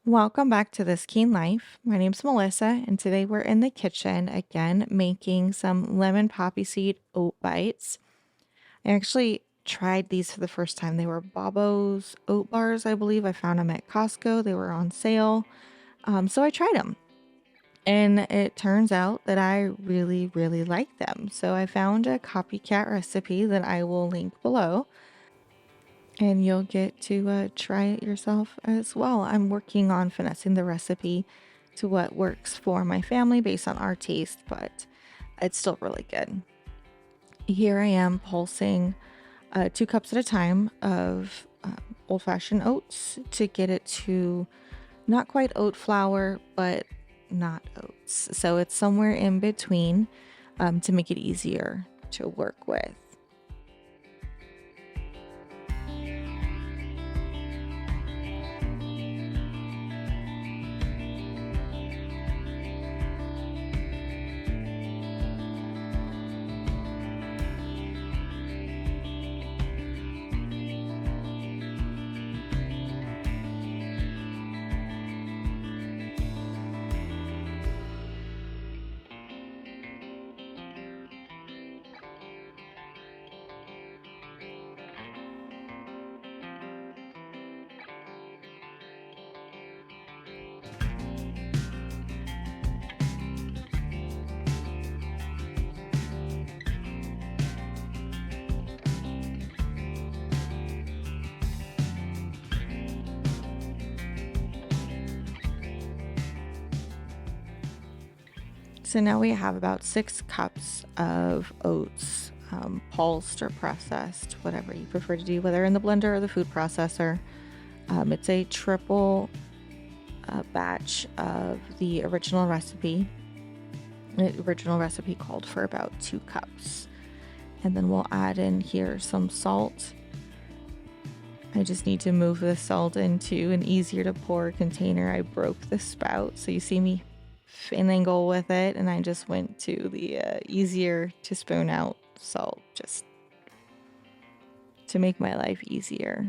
Welcome back to This Keen Life. My name's Melissa, and today we're in the kitchen again making some lemon poppy seed oat bites. I actually tried these for the first time. They were Bobo's oat bars, I believe. I found them at Costco. They were on sale. So I tried them. And it turns out that I really, really like them. So I found a copycat recipe that I will link below and you'll get to try it yourself as well. I'm working on finessing the recipe to what works for my family based on our taste, but it's still really good. Here I am pulsing 2 cups at a time of old fashioned oats to get it to not quite oat flour, but not oats. So it's somewhere in between to make it easier to work with. So now we have about 6 cups of oats, pulsed or processed, whatever you prefer to do, whether in the blender or the food processor. It's a triple batch of the original recipe. The original recipe called for about 2 cups. And then we'll add in here some salt. I just need to move the salt into an easier to pour container. I broke the spout, so you see me finagle with it, and I just went to the easier to spoon out salt just to make my life easier.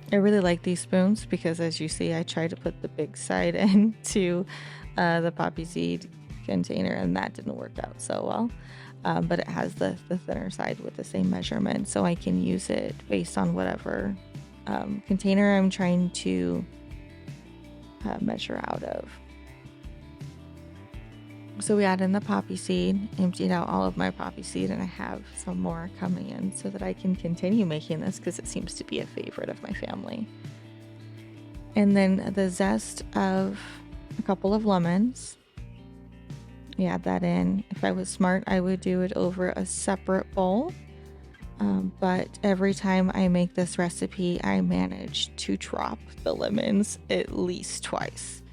I really like these spoons because, as you see, I tried to put the big side into the poppy seed container and that didn't work out so well. But it has the thinner side with the same measurement, so I can use it based on whatever container I'm trying to measure out of. So we add in the poppy seed, emptied out all of my poppy seed, and I have some more coming in so that I can continue making this because it seems to be a favorite of my family. And then the zest of a couple of lemons. We add that in. If I was smart, I would do it over a separate bowl. But every time I make this recipe, I manage to drop the lemons at least twice.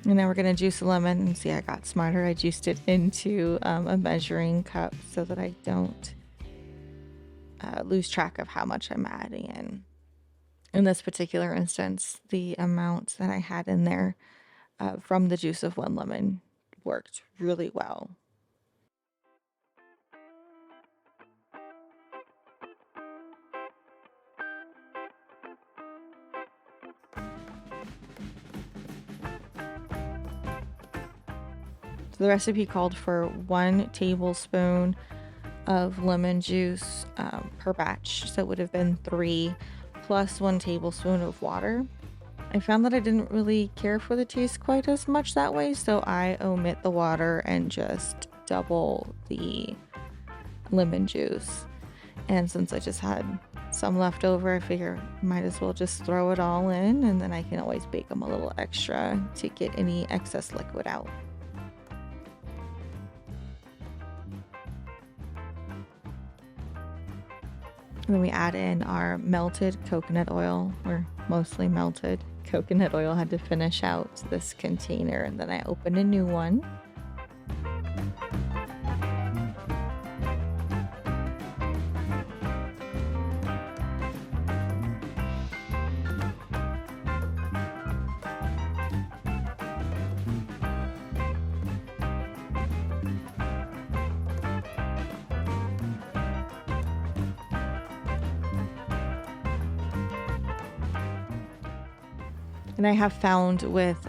And now we're going to juice a lemon, and see, I got smarter. I juiced it into a measuring cup so that I don't lose track of how much I'm adding in. In this particular instance, the amount that I had in there from the juice of one lemon worked really well. So the recipe called for 1 tablespoon of lemon juice per batch. So it would have been 3 plus 1 tablespoon of water. I found that I didn't really care for the taste quite as much that way, so I omit the water and just double the lemon juice. And since I just had some left over, I figure might as well just throw it all in, and then I can always bake them a little extra to get any excess liquid out. And then we add in our melted coconut oil, or mostly melted coconut oil. Had to finish out this container, and then I opened a new one. And I have found with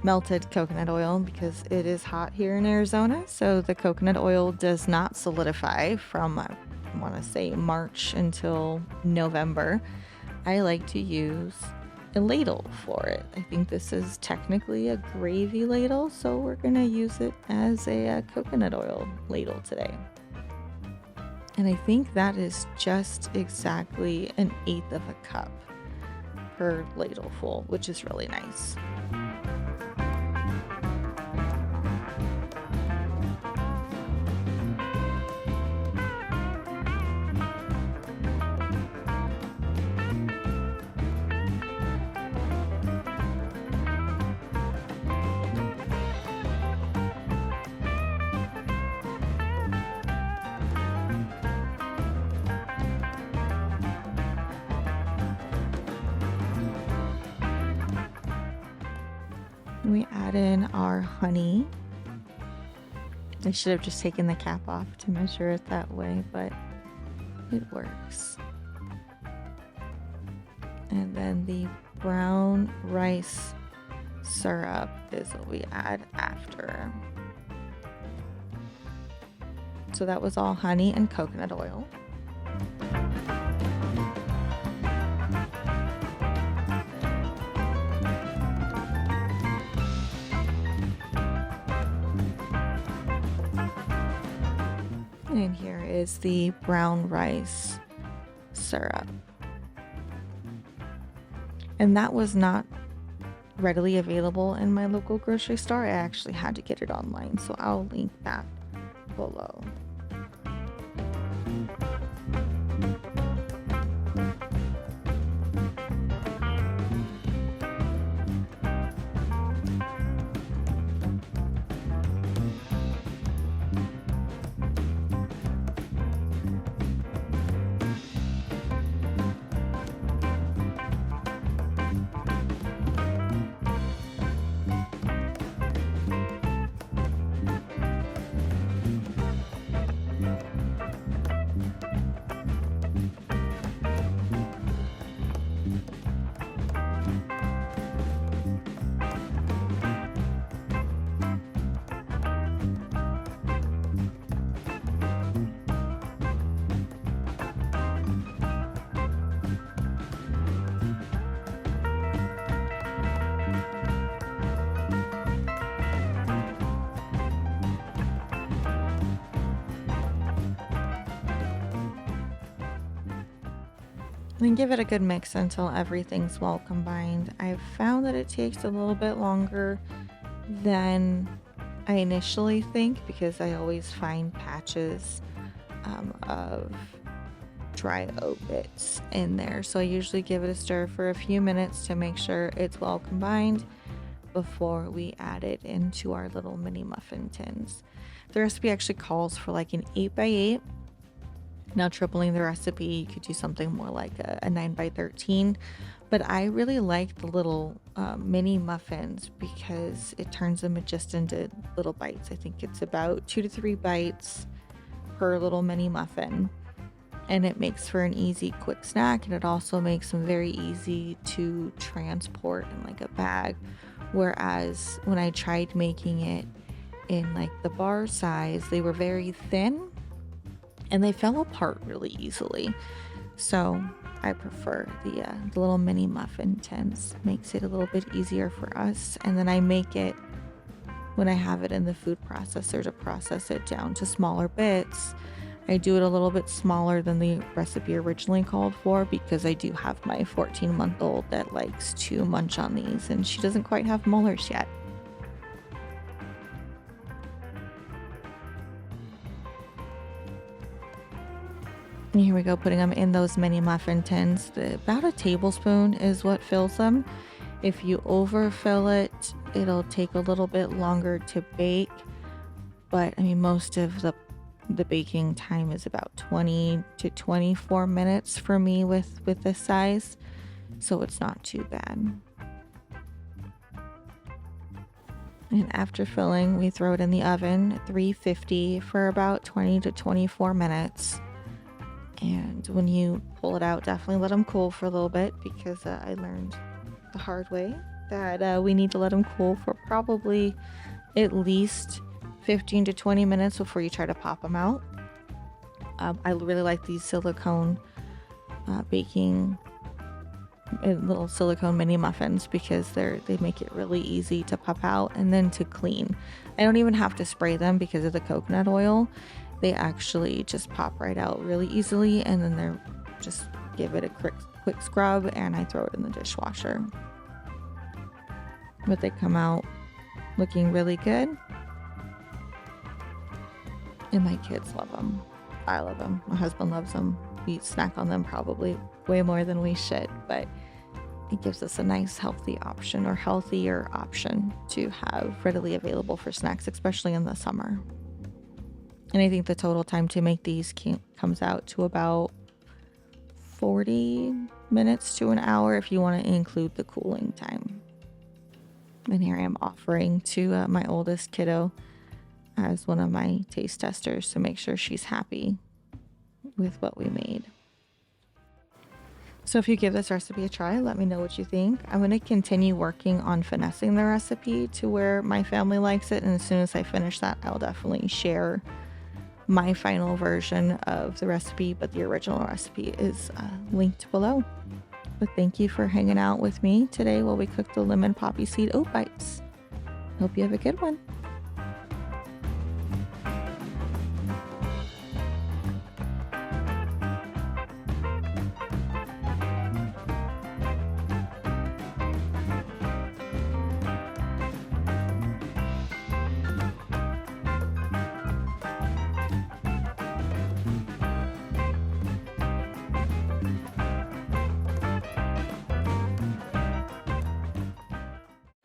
melted coconut oil, because it is hot here in Arizona, so the coconut oil does not solidify from, I want to say, March until November. I like to use a ladle for it. I think this is technically a gravy ladle, so we're going to use it as a coconut oil ladle today. And I think that is just exactly 1/8 of a cup per ladleful, which is really nice. We add in our honey. I should have just taken the cap off to measure it that way, but it works. And then the brown rice syrup is what we add after. So that was all honey and coconut oil. And here is the brown rice syrup. And that was not readily available in my local grocery store. I actually had to get it online, so I'll link that below. And give it a good mix until everything's well combined. I've found that it takes a little bit longer than I initially think, because I always find patches of dry oat bits in there. So I usually give it a stir for a few minutes to make sure it's well combined before we add it into our little mini muffin tins. The recipe actually calls for like an 8x8. Now, tripling the recipe, you could do something more like a 9x13. But I really like the little mini muffins because it turns them just into little bites. I think it's about 2 to 3 bites per little mini muffin. And it makes for an easy, quick snack. And it also makes them very easy to transport in like a bag. Whereas when I tried making it in like the bar size, they were very thin and they fell apart really easily. So I prefer the little mini muffin tins. Makes it a little bit easier for us. And then I make it when I have it in the food processor to process it down to smaller bits. I do it a little bit smaller than the recipe originally called for because I do have my 14-month-old that likes to munch on these, and she doesn't quite have molars yet. And here we go, putting them in those mini muffin tins. About a tablespoon is what fills them. If you overfill it, it'll take a little bit longer to bake. But I mean, most of the baking time is about 20 to 24 minutes for me with this size, so it's not too bad. And after filling, we throw it in the oven at 350 for about 20 to 24 minutes. And when you pull it out, definitely let them cool for a little bit, because I learned the hard way that we need to let them cool for probably at least 15 to 20 minutes before you try to pop them out. I really like these silicone baking little silicone mini muffins because they make it really easy to pop out and then to clean. I don't even have to spray them because of the coconut oil. They actually just pop right out really easily, and then they're just give it a quick scrub, and I throw it in the dishwasher. But they come out looking really good. And my kids love them. I love them. My husband loves them. We snack on them probably way more than we should, but it gives us a nice healthy option, or healthier option, to have readily available for snacks, especially in the summer. And I think the total time to make these comes out to about 40 minutes to an hour if you want to include the cooling time. And here I am offering to my oldest kiddo as one of my taste testers to make sure she's happy with what we made. So if you give this recipe a try, let me know what you think. I'm going to continue working on finessing the recipe to where my family likes it, and as soon as I finish that, I'll definitely share my final version of the recipe, but the original recipe is linked below. But thank you for hanging out with me today while we cook the lemon poppy seed oat bites. Hope you have a good one.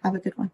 Have a good one.